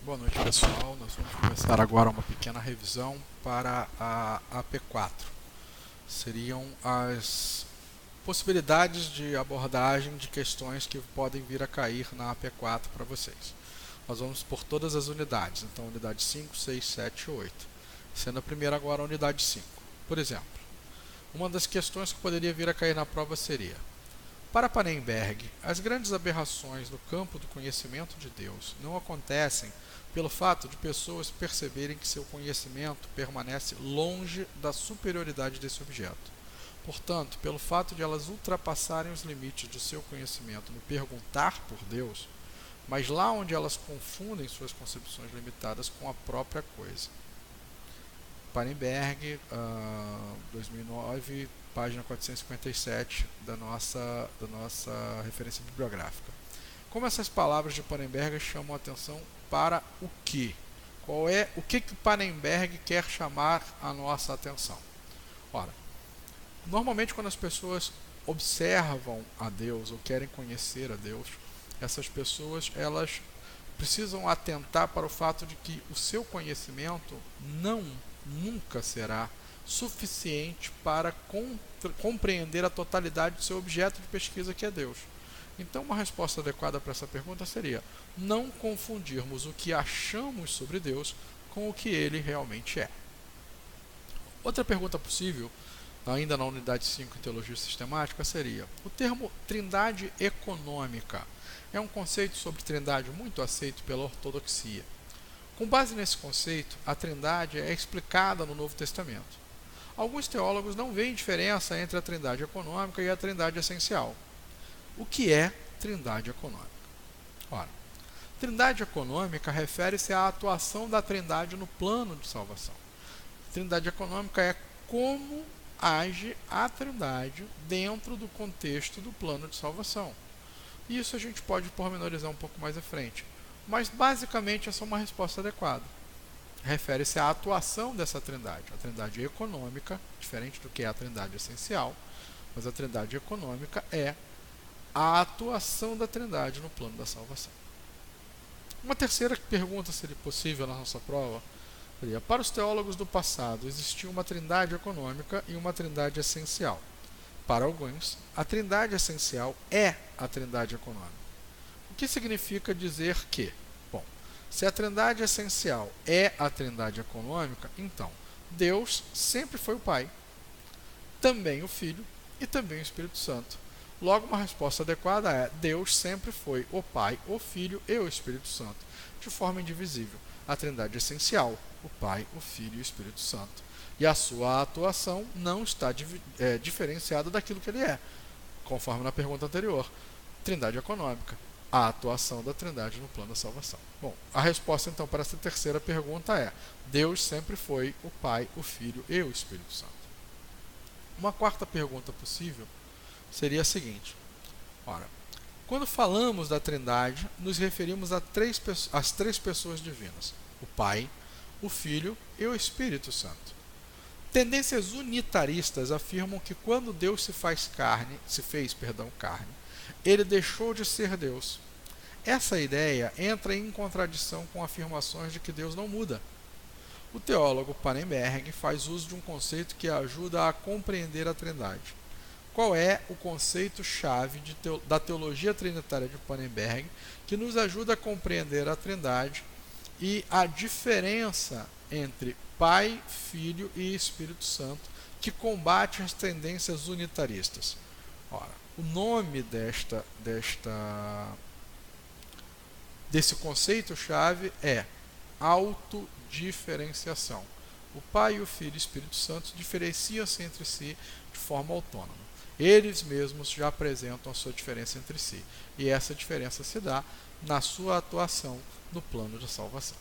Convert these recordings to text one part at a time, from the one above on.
Boa noite, pessoal. Nós vamos começar agora uma pequena revisão para a AP4. Seriam as possibilidades de abordagem de questões que podem vir a cair na AP4 para vocês. Nós vamos por todas as unidades, então unidade 5, 6, 7 e 8. Sendo a primeira agora a unidade 5. Por exemplo, uma das questões que poderia vir a cair na prova seria: para Pannenberg, as grandes aberrações no campo do conhecimento de Deus não acontecem pelo fato de pessoas perceberem que seu conhecimento permanece longe da superioridade desse objeto. Portanto, pelo fato de elas ultrapassarem os limites de seu conhecimento no perguntar por Deus, mas lá onde elas confundem suas concepções limitadas com a própria coisa. Pannenberg, 2009, página 457 da nossa referência bibliográfica. Como essas palavras de Pannenberg chamam a atenção para o que? O que Pannenberg quer chamar a nossa atenção? Ora, normalmente quando as pessoas observam a Deus ou querem conhecer a Deus, essas pessoas elas precisam atentar para o fato de que o seu conhecimento nunca será suficiente para compreender a totalidade do seu objeto de pesquisa, que é Deus. Então, uma resposta adequada para essa pergunta seria: não confundirmos o que achamos sobre Deus com o que Ele realmente é. Outra pergunta possível, ainda na unidade 5 em Teologia Sistemática, seria: o termo trindade econômica é um conceito sobre trindade muito aceito pela ortodoxia. Com base nesse conceito, a trindade é explicada no Novo Testamento. Alguns teólogos não veem diferença entre a trindade econômica e a trindade essencial. O que é trindade econômica? Ora, trindade econômica refere-se à atuação da trindade no plano de salvação. Trindade econômica é como age a trindade dentro do contexto do plano de salvação. Isso a gente pode pormenorizar um pouco mais à frente. Mas, basicamente, essa é uma resposta adequada. Refere-se à atuação dessa trindade. A trindade econômica, diferente do que é a trindade essencial, mas a trindade econômica é a atuação da trindade no plano da salvação. Uma terceira pergunta seria possível na nossa prova seria: para os teólogos do passado, existia uma trindade econômica e uma trindade essencial. Para alguns, a trindade essencial é a trindade econômica. O que significa dizer que? Bom, se a trindade essencial é a trindade econômica, então Deus sempre foi o Pai, também o Filho e também o Espírito Santo. Logo, uma resposta adequada é: Deus sempre foi o Pai, o Filho e o Espírito Santo, de forma indivisível. A trindade essencial, o Pai, o Filho e o Espírito Santo. E a sua atuação não está diferenciada daquilo que ele é, conforme na pergunta anterior. Trindade econômica, a atuação da trindade no plano da salvação. Bom, a resposta então para essa terceira pergunta é: Deus sempre foi o Pai, o Filho e o Espírito Santo. Uma quarta pergunta possível seria a seguinte: ora, quando falamos da trindade, nos referimos às três pessoas divinas: o Pai, o Filho e o Espírito Santo. Tendências unitaristas afirmam que quando Deus se fez carne, ele deixou de ser Deus. Essa ideia entra em contradição com afirmações de que Deus não muda. O teólogo Pannenberg faz uso de um conceito que ajuda a compreender a trindade. Qual é o conceito-chave da teologia trinitária de Pannenberg que nos ajuda a compreender a trindade e a diferença entre Pai, Filho e Espírito Santo, que combate as tendências unitaristas? Ora, o nome desse conceito-chave é autodiferenciação. O Pai, o Filho e o Espírito Santo diferenciam-se entre si de forma autônoma. Eles mesmos já apresentam a sua diferença entre si. E essa diferença se dá na sua atuação no plano de salvação.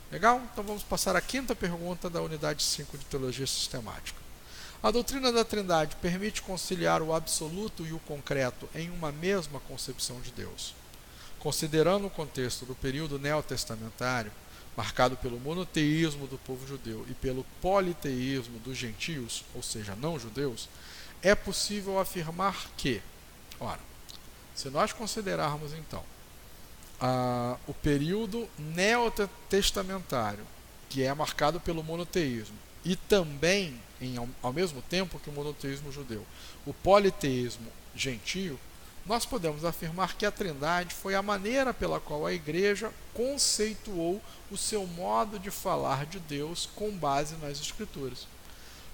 Legal? Então vamos passar à quinta pergunta da unidade 5 de Teologia Sistemática. A doutrina da Trindade permite conciliar o absoluto e o concreto em uma mesma concepção de Deus. Considerando o contexto do período neotestamentário, marcado pelo monoteísmo do povo judeu e pelo politeísmo dos gentios, ou seja, não-judeus, é possível afirmar que, ora, se nós considerarmos então o período neotestamentário, que é marcado pelo monoteísmo, e também, ao mesmo tempo que o monoteísmo judeu, o politeísmo gentio, nós podemos afirmar que a Trindade foi a maneira pela qual a Igreja conceituou o seu modo de falar de Deus com base nas Escrituras.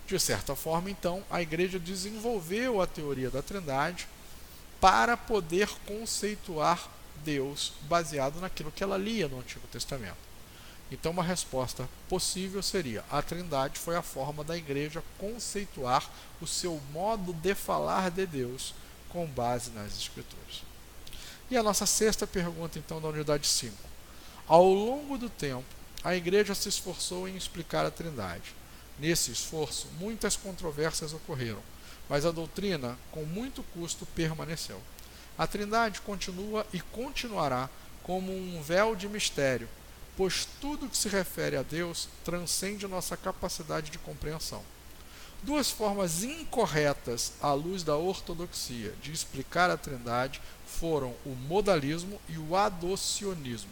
De certa forma, então, a Igreja desenvolveu a teoria da Trindade para poder conceituar Deus baseado naquilo que ela lia no Antigo Testamento. Então, uma resposta possível seria: a Trindade foi a forma da Igreja conceituar o seu modo de falar de Deus com base nas Escrituras. E a nossa sexta pergunta, então, da unidade 5. Ao longo do tempo, a Igreja se esforçou em explicar a Trindade. Nesse esforço, muitas controvérsias ocorreram, mas a doutrina, com muito custo, permaneceu. A Trindade continua e continuará como um véu de mistério, pois tudo que se refere a Deus transcende nossa capacidade de compreensão. Duas formas incorretas, à luz da ortodoxia, de explicar a Trindade foram o modalismo e o adocionismo.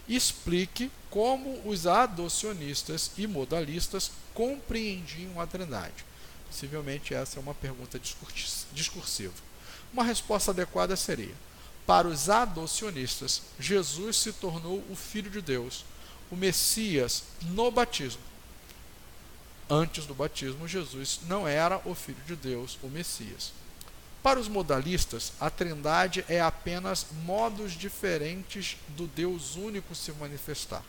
Explique como os adocionistas e modalistas compreendiam a Trindade. Possivelmente essa é uma pergunta discursiva. Uma resposta adequada seria: para os adocionistas, Jesus se tornou o Filho de Deus, o Messias, no batismo. Antes do batismo, Jesus não era o Filho de Deus, o Messias. Para os modalistas, a Trindade é apenas modos diferentes do Deus único se manifestar.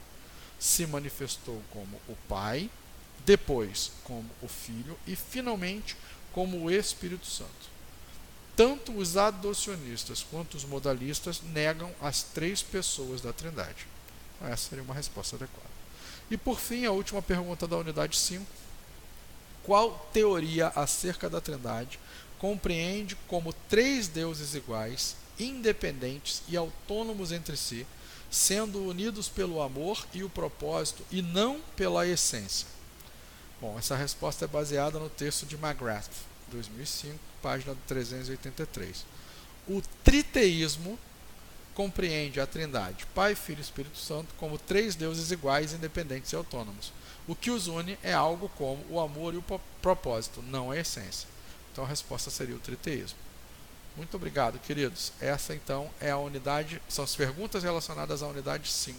Se manifestou como o Pai, depois como o Filho e, finalmente, como o Espírito Santo. Tanto os adocionistas quanto os modalistas negam as três pessoas da Trindade. Essa seria uma resposta adequada. E, por fim, a última pergunta da unidade 5. Qual teoria acerca da Trindade compreende como três deuses iguais, independentes e autônomos entre si, sendo unidos pelo amor e o propósito e não pela essência? Bom, essa resposta é baseada no texto de McGrath, 2005, página 383. O triteísmo compreende a Trindade, Pai, Filho e Espírito Santo, como três deuses iguais, independentes e autônomos. O que os une é algo como o amor e o propósito, não a essência. Então a resposta seria o triteísmo. Muito obrigado, queridos. Essa então é a unidade, são as perguntas relacionadas à unidade 5.